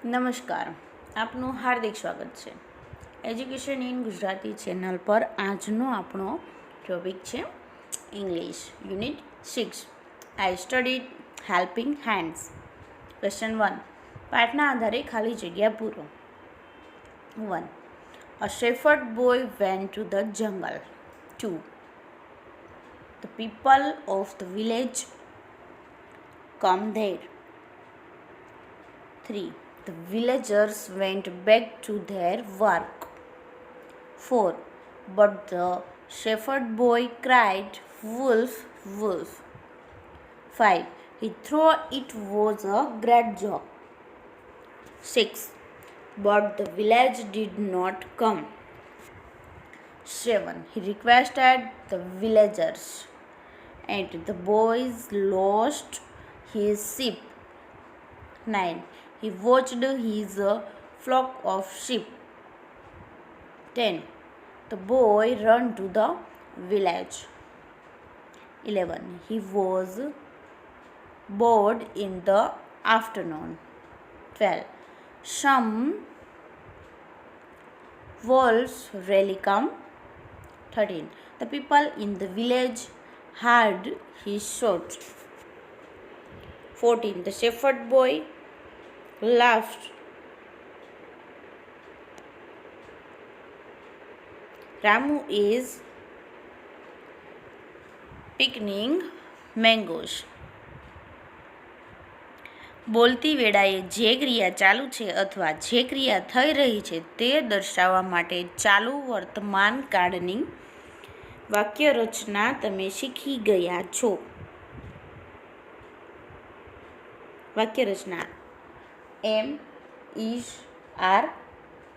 નમસ્કાર, આપનું હાર્દિક સ્વાગત છે એજ્યુકેશન ઇન ગુજરાતી ચેનલ પર. આજનો આપણો ટોપિક છે English unit 6. I studied helping hands. Question 1. પાઠના આધારે ખાલી જગ્યા પૂરો. 1. A shepherd boy went to the jungle. 2. The people of the village come there. 3. The villagers went back to their work. 4. But the shepherd boy cried, "Wolf, wolf." 5. He thought it was a great joke. 6. But the village did not come. 7. He requested the villagers, and the boys lost his sheep. 9. He watched his flock of sheep. 10. The boy ran to the village. 11. He was bored in the afternoon. 12. Some wolves really come. 13. The people in the village heard his shot. 14. The shepherd boy laughed. Ramu is picking mangoes. બોલતી વેળાએ જે ક્રિયા ચાલુ છે અથવા જે ક્રિયા થઈ રહી છે તે દર્શાવવા માટે ચાલુ વર્તમાન કાળની વાક્યરચના તમે શીખી ગયા છો. વાક્યરચના: am, is, are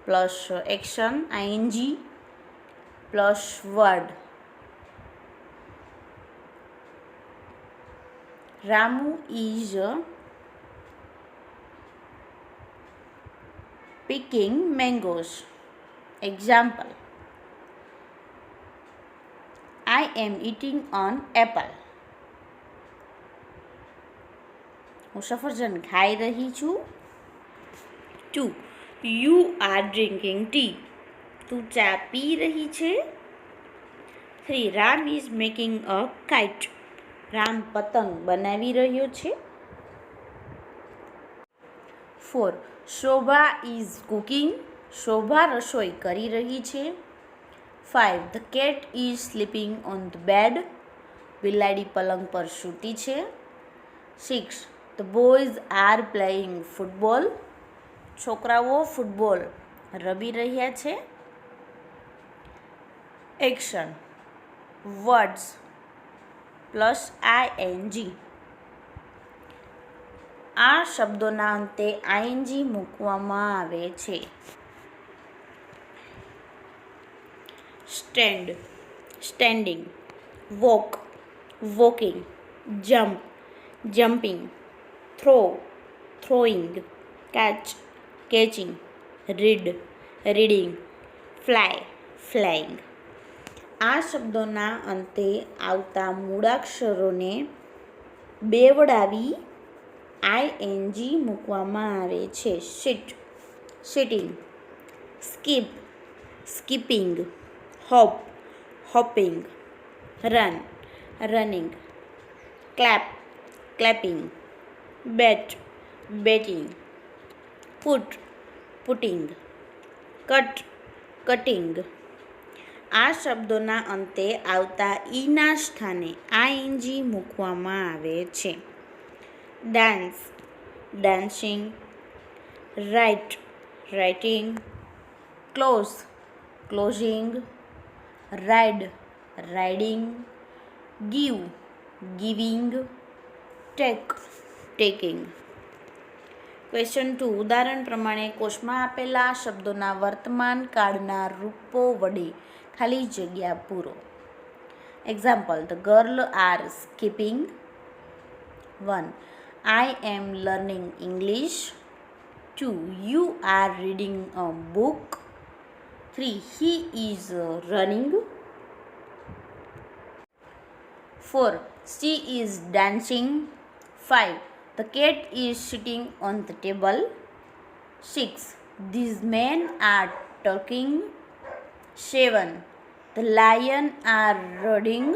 plus action ING plus word. Ramu is picking mangoes. Example: I am eating an apple. હું સફરજન ખાઈ રહી છું. 2. You are drinking tea. તું ચા પી રહી છે. 3. Ram is making a kite. Ram પતંગ બનાવી રહ્યો છે. 4. શોભા is cooking. શોભા રસોઈ કરી રહી છે. 5. The cat is sleeping on the bed. બિલાડી પલંગ પર સૂતી છે. 6. The boys are playing football. છોકરાઓ ફૂટબોલ રમી રહ્યા છે. Action: words plus ING. આ શબ્દોના અંતે આઈએનજી મૂકવામાં આવે છે. Stand, standing. Walk, walking. Jump, jumping. Throw, throwing. Catch, catching. Read, reading. Fly, flying. આ શબ્દોના અંતે આવતા મૂળાક્ષરોને બેવડાવી આઈએનજી મૂકવામાં આવે છે. Sit, sitting. Skip, skipping. Hop, hopping. Run, running. Clap, clapping. Bat, batting. Put, putting. Cut, cutting. આ શબ્દોના અંતે આવતા ઈના સ્થાને આઈએનજી મૂકવામાં આવે છે. Dance, dancing. Write, writing. Close, closing. Ride, riding. Give, giving. Take, taking. Question 2. ઉદાહરણ પ્રમાણે કોષમાં આપેલા શબ્દોના વર્તમાન કાળના રૂપો વડે ખાલી જગ્યા પૂરો. Example: the girl are skipping. 1. I am learning English. 2. You are reading a book. 3. He is running. 4. She is dancing. 5. The cat is sitting on the table. 6. These men are talking. 7. The lion are roaring.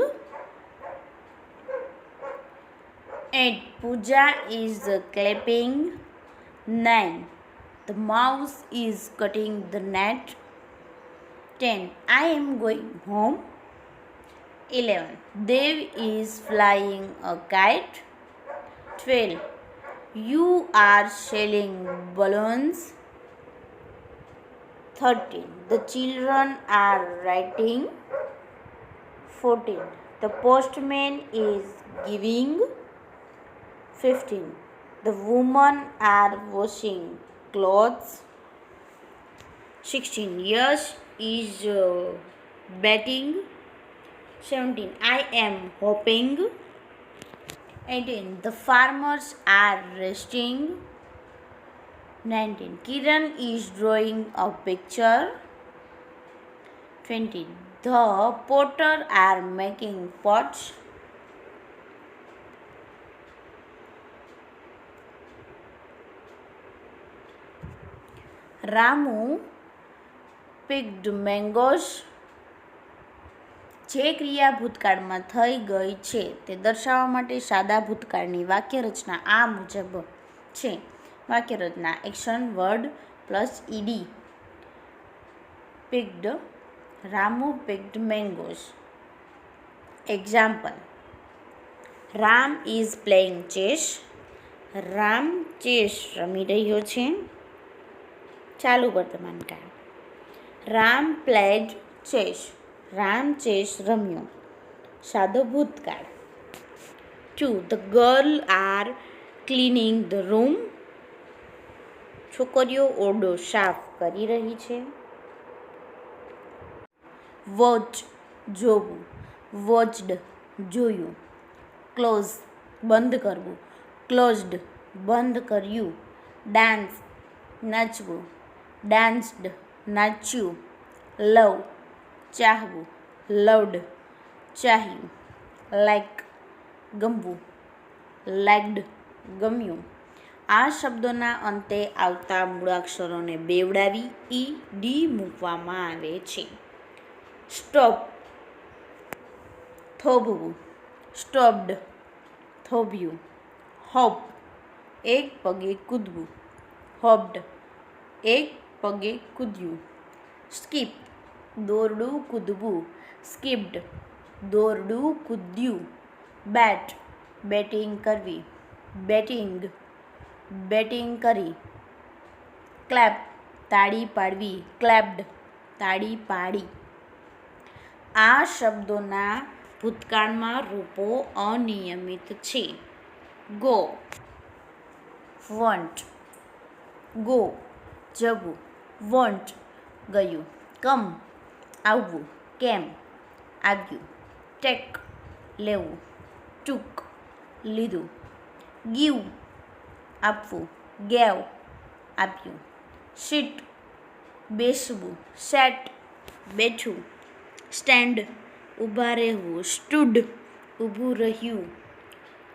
8. Pooja is clapping. 9. The mouse is cutting the net. 10. I am going home. 11. Dev is flying a kite. 12. You are selling balloons. 13. The children are writing. 14. The postman is giving. 15. The women are washing clothes. 16. Yash is batting. 17. I am hopping. 18. The farmers are resting. 19. Kiran is drawing a picture. 20. The potter are making pots. Ramu picked mangoes. જે ક્રિયા ભૂતકાળમાં થઈ ગઈ છે તે દર્શાવવા માટે સાદા ભૂતકાળની વાક્યરચના આ મુજબ છે. વાક્યરચના action word plus ED. picked, Ramu picked mangoes. Example: Ram is playing chess. Ram chess રમી રહ્યો છે. ચાલુ વર્તમાન કાળ. Ram played chess. Ram chess રમ્યો. સાદો ભૂતકાળ. 2. The girl are cleaning the room. છોકરીઓ ઓરડો સાફ કરી રહી છે. વોચ જોવું. વોચડ જોયું. ક્લોઝ બંધ કરવું. ક્લોઝડ બંધ કર્યું. ડાન્સ નાચવું. ડાન્સ્ડ નાચ્યું. લવ ચાહવું. લવડ ચાહ્યું. લાઈક ગમવું. લાઇક્ડ ગમ્યું. આ શબ્દોના અંતે આવતા મૂળાક્ષરોને બેવડાવી ઈ ડી મૂકવામાં આવે છે. સ્ટોપ થોભવું. સ્ટોપ્ડ થોભ્યું. હોપ એક પગે કૂદવું. હોપ્ડ એક પગે કૂદ્યું. સ્કીપ દોરડું કૂદવું. સ્કીપ્ડ દોરડું કૂદ્યું. બેટ બેટિંગ કરવી. બેટિંગ બેટિંગ કરી. ક્લેપ તાળી પાડવી. ક્લેપ્ડ તાળી પાડી. આ શબ્દોના ભૂતકાળમાં રૂપો અનિયમિત છે. ગો વોન્ટ ગો જવું. વોન્ટ ગયું. કમ આવવું. કેમ આવ્યું. ટેક લેવું. ટૂક લીધું. ગીવ આપવું. ગેવ આપ્યું. સીટ બેસવું. સેટ બેઠું. સ્ટેન્ડ ઊભા રહેવું. સ્ટૂડ ઊભું રહ્યું.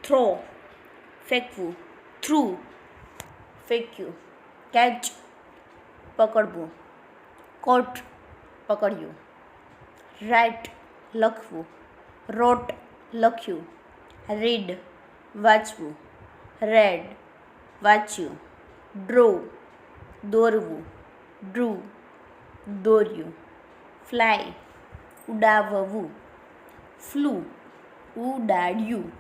થ્રો ફેંકવું. થ્રુ ફેંક્યું. કેચ પકડવું. કોટ પકડ્યું. રાઇટ લખવું. રોટ લખ્યું. રીડ વાંચવું. રેડ વાંચ્યું. ડ્રો દોરવું. ડ્રુ દોર્યું. ફ્લાય ઉડાવવું. ફ્લુ ઉડાડ્યું.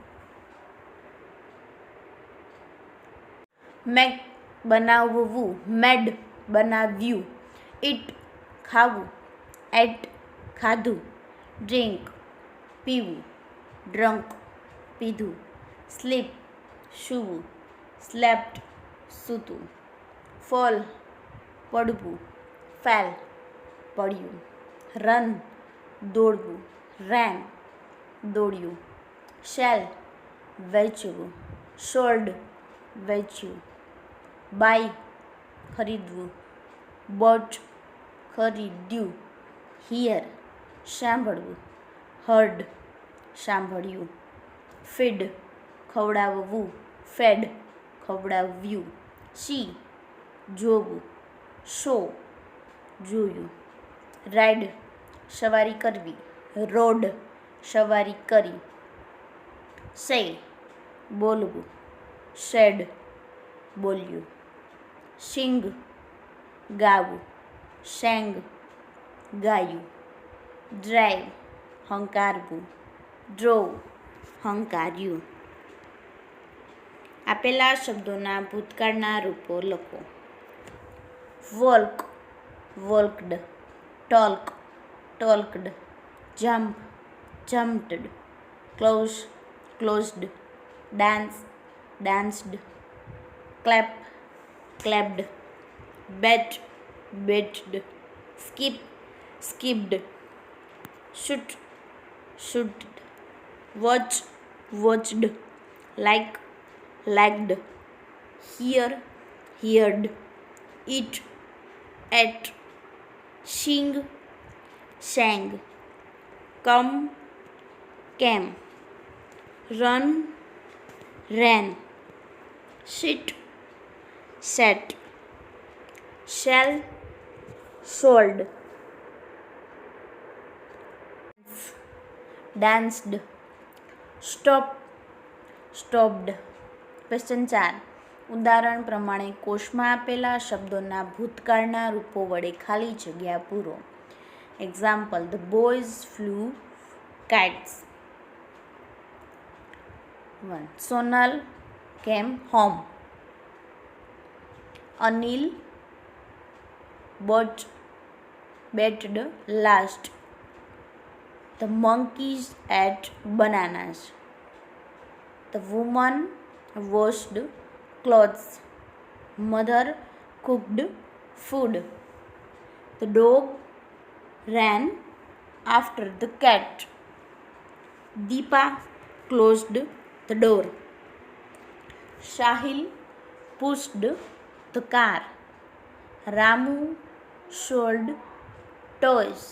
મેક બનાવવું. મેડ બનાવ્યું. ઇટ ખાવું. એટ ખાધું. ડ્રિંક પીવું. ડ્રંક પીધું. સ્લીપ સૂવું. સ્લેપ્ટ સૂતું. ફોલ પડવું. ફેલ પડ્યું. રન દોડવું. રેન દોડ્યું. શેલ વેચવું. સોલ્ડ વેચ્યું. બાય ખરીદવું. બોટ ખરીદ્યું. હિયર સાંભળવું. હર્ડ સાંભળ્યું. ફીડ ખવડાવવું. ફેડ ખવડાવ્યું. સી જોવું, શો જોયું, રાઇડ સવારી કરવી, રોડ સવારી કરી, સે બોલવું, સેડ બોલ્યું, સિંગ ગાવું, સેંગ ગાયું, ડ્રાઈવ હંકારવું, ડ્રોવ હંકાર્યું. આપેલા શબ્દોના ભૂતકાળના રૂપો લખો. Walk walked, talk talked, jump jumped, close closed, dance danced, clap clapped, bat batted, skip skipped, shoot shooted, watch watched, like liked, hear heard, eat ate, sing sang, come came, run ran, sit sat, sell sold, danced, stop stopped. Question 4. ઉદાહરણ પ્રમાણે કોષમાં આપેલા શબ્દોના ભૂતકાળના રૂપો વડે ખાલી જગ્યા પૂરો. Example: the boys flew kites. 1. Sonal came home. Anil bat batted last. The monkeys ate bananas. The woman washed clothes. Mother cooked food. The dog ran after the cat. Deepa closed the door. Sahil pushed the car. Ramu sold toys.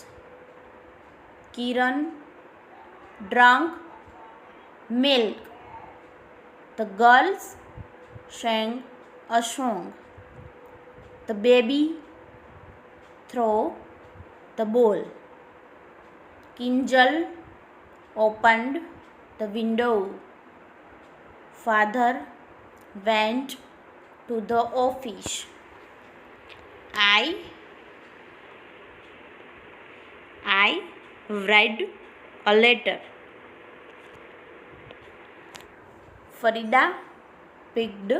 Kiran drank milk. The girls sang a song. The baby threw the ball. Kinjal opened the window. Father went to the office. I read a letter. Farida picked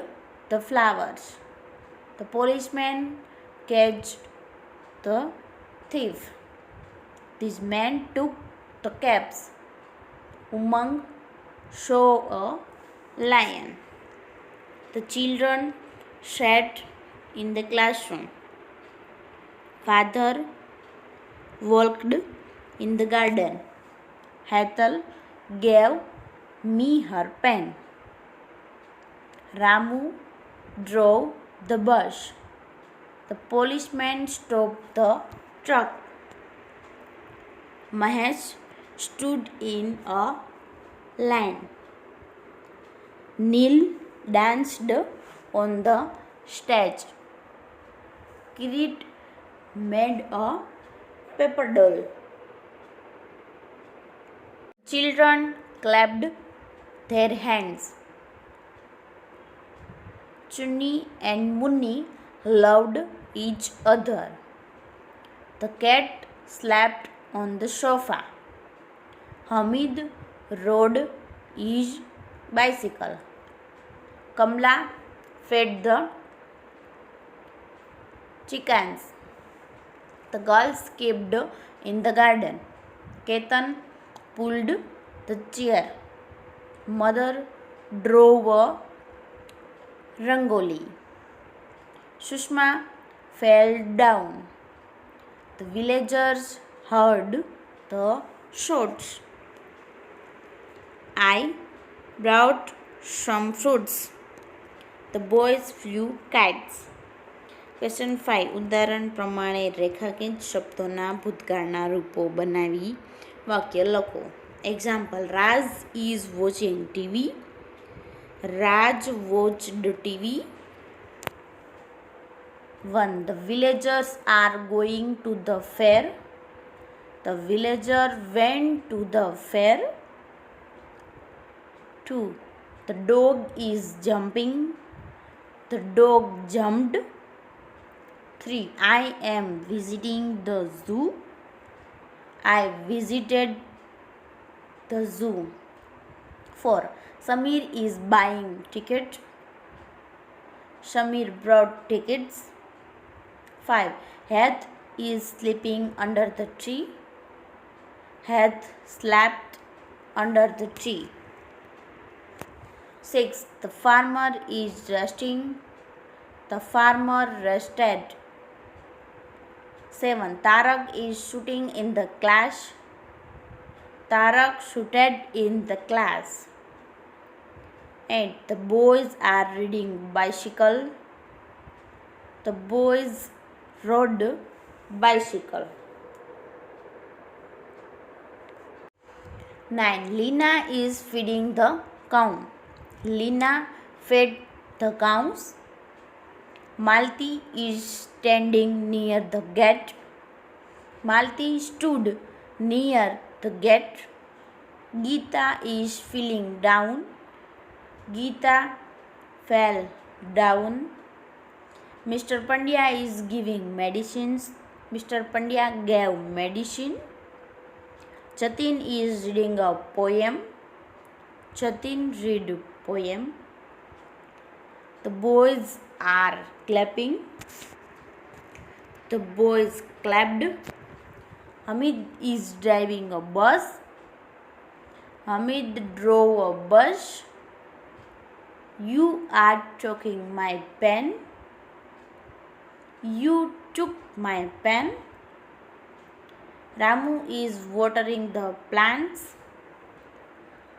the flowers. The policeman catched the thief. These men took the caps. Umang saw a lion. The children sat in the classroom. Father walked in the garden. Hetal gave me her pen. Ramu drove the bus. The policeman stopped the truck. Mahesh stood in a line. Neil danced on the stage. Kirit made a paper doll. Children clapped their hands. Chunni and Munni loved each other. The cat slept on the sofa. Hamid rode his bicycle. Kamla fed the chickens. The girls kept in the garden. Ketan pulled the chair. Mother drove a rangoli. Sushma fell down. The villagers heard the shots. I brought some fruits. The boys flew kites. Question 5. ઉદાહરણ પ્રમાણે રેખાંકિત શબ્દોના ભૂતકાળના રૂપો બનાવી વાક્ય લખો. Example: Raj is watching TV. Raj watched TV. 1. The villagers are going to the fair. The villager went to the fair. 2. The dog is jumping. The dog jumped. 3. I am visiting the zoo. I visited the zoo. 4. Samir is buying ticket. Samir brought tickets. 5. Heath is sleeping under the tree. Heath slept under the tree. 6. The farmer is resting. The farmer rested. 7. Tarak is shooting in the class. Tarak shooted in the class. 8. The boys are riding bicycle. The boys rode bicycle. 9. Lina is feeding the cow. Lina fed the cows. Malti is standing near the gate. Malti stood near the gate. Geeta is feeling down. Geeta fell down. Mr. Pandya is giving medicines. Mr. Pandya gave medicine. Jatin is reading a poem. Jatin read poem. The boys are clapping. The boys clapped. Hamid is driving a bus. Hamid drove a bus. You are taking my pen. You took my pen. Ramu is watering the plants.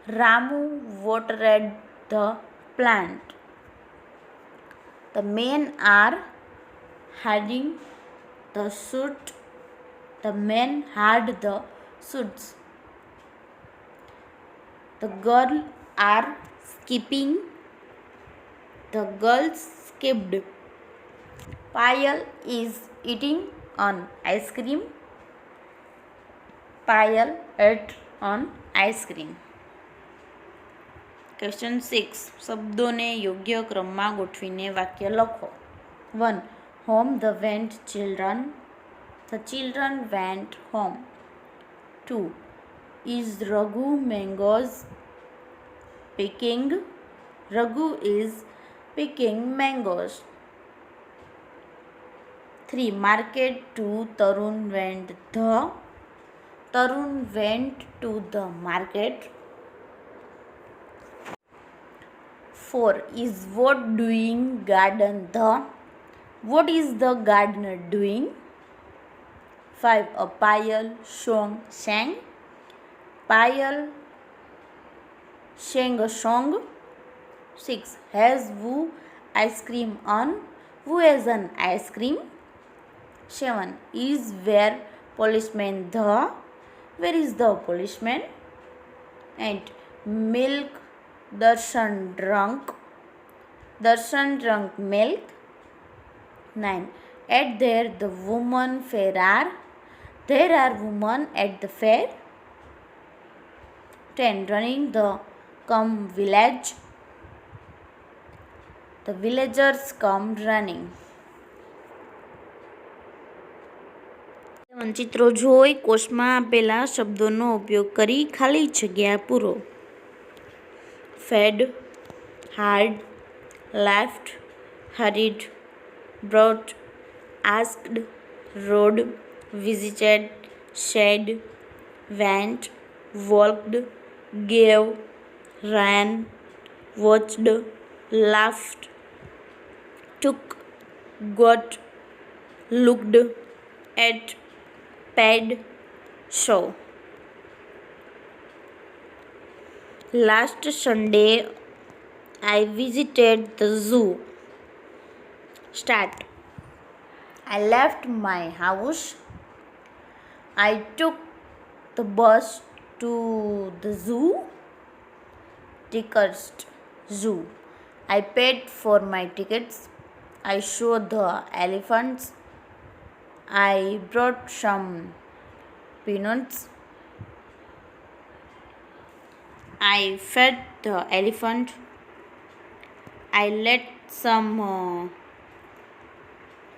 Ramu watered the plant. The men are hiding the suit. The men had the suits. The girls are skipping. The girls skipped. Payal is eating an ice cream. Payal ate an ice cream. Question 6. શબ્દોને યોગ્ય ક્રમમાં ગોઠવીને વાક્ય લખો. 1. Home the went children. The children went home. 2. Is Raghu mangoes picking? Raghu is picking mangoes. 3. Market to Tarun went the. Tarun went to the market. 4. Is what doing garden the? What is the gardener doing? 5. A Payal song sang. Payal sang a song. 6. Has Who ice cream on? Who has an ice cream? 7. Is where policeman the? Where is the policeman? 8. Milk Darshan drunk. Darshan drunk milk. 9. At there the woman fair are. There are women at the fair. 10. Running the come village. The villagers come running. ચિત્રો જોઈ કોષમાં આપેલા શબ્દોનો ઉપયોગ કરી ખાલી જગ્યા પૂરો. Fed, hard, left, hurried, brought, asked, rode, visited, said, went, walked, gave, ran, watched, laughed, took, got, looked, at, paid, saw. Last Sunday, I visited the zoo. Start. I left my house. I took the bus to the zoo. Tickets, zoo. I paid for my tickets. I showed the elephants. I brought some peanuts. I fed the elephant. I let some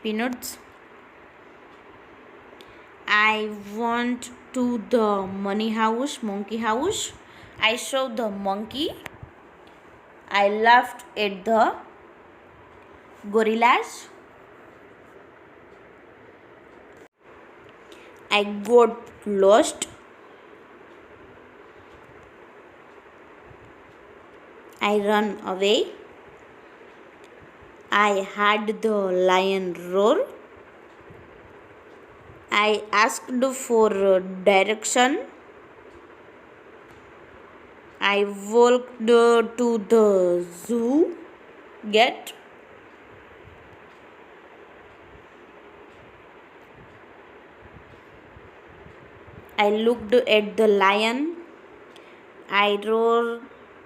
peanuts. I went to the monkey house. I saw the monkey. I laughed at the gorillas. I got lost. I ran away. I heard the lion roar. I asked for direction. I walked to the zoo gate. I looked at the lion. I rode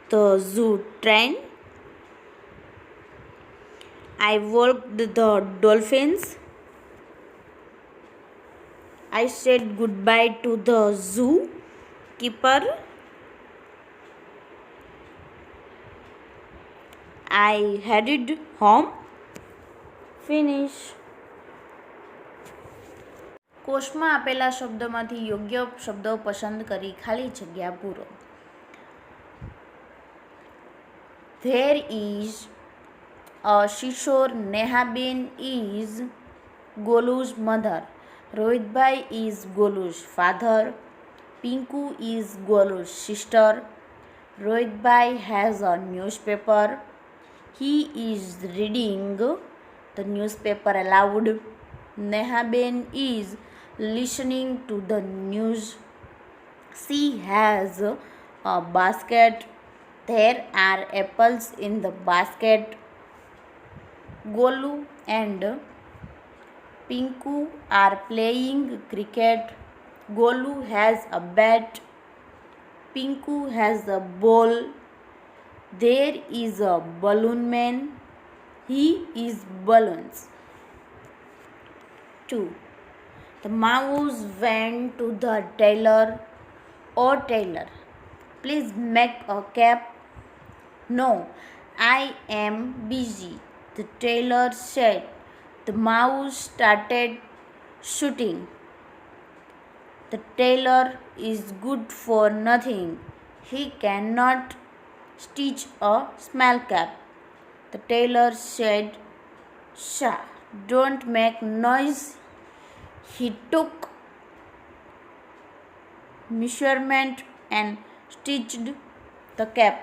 the zoo train. I walked the dolphins. I said goodbye to the zoo keeper. I headed home. Finish. કોષમાં આપેલા શબ્દોમાંથી યોગ્ય શબ્દો પસંદ કરી ખાલી જગ્યા પૂરો. There is a Shishore. Nehaben is Golu's mother. Rohitbhai is Golu's father. Pinku is Golu's sister. Rohitbhai has a newspaper. He is reading the newspaper aloud. Nehaben is listening to the news. She has a basket. There are apples in the basket. Golu and Pinku are playing cricket. Golu has a bat. Pinku has a ball. There is a balloon man. He is balloons. 2. The mouse went to the tailor. Oh tailor, please make a cap. No, I am busy, the tailor said. The mouse started shooting. The tailor is good for nothing. He cannot stitch a small cap. The tailor said, "Shah, don't make noise." He took measurement and stitched the cap.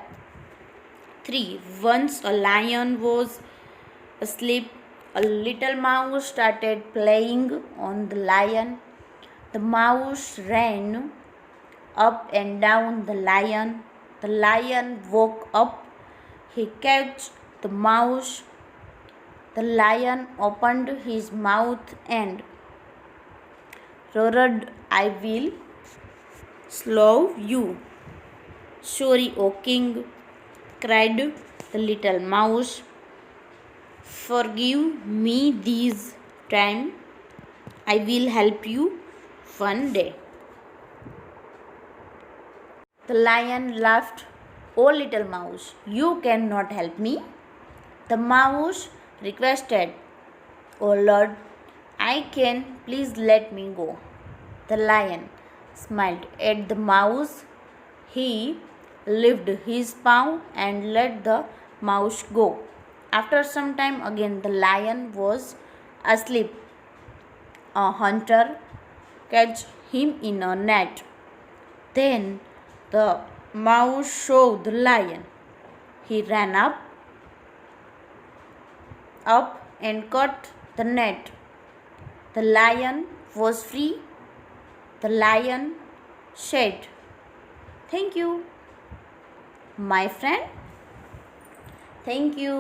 3. Once a lion was asleep. A little mouse started playing on the lion. The mouse ran up and down the lion. The lion woke up. He catched the mouse. The lion opened his mouth and roared, "I will slow you." "Sorry, O king," cried the little mouse. "Forgive me this time. I will help you one day." The lion laughed. "Oh, little mouse, you cannot help me." The mouse requested, "Oh Lord, I can. Please let me go." The lion smiled at the mouse. He lifted his paw and let the mouse go. After some time again the lion was asleep. A hunter caught him in a net. Then the mouse saw the lion. He ran up and caught the net. The lion was free. The lion said, "Thank you, my friend. Thank you."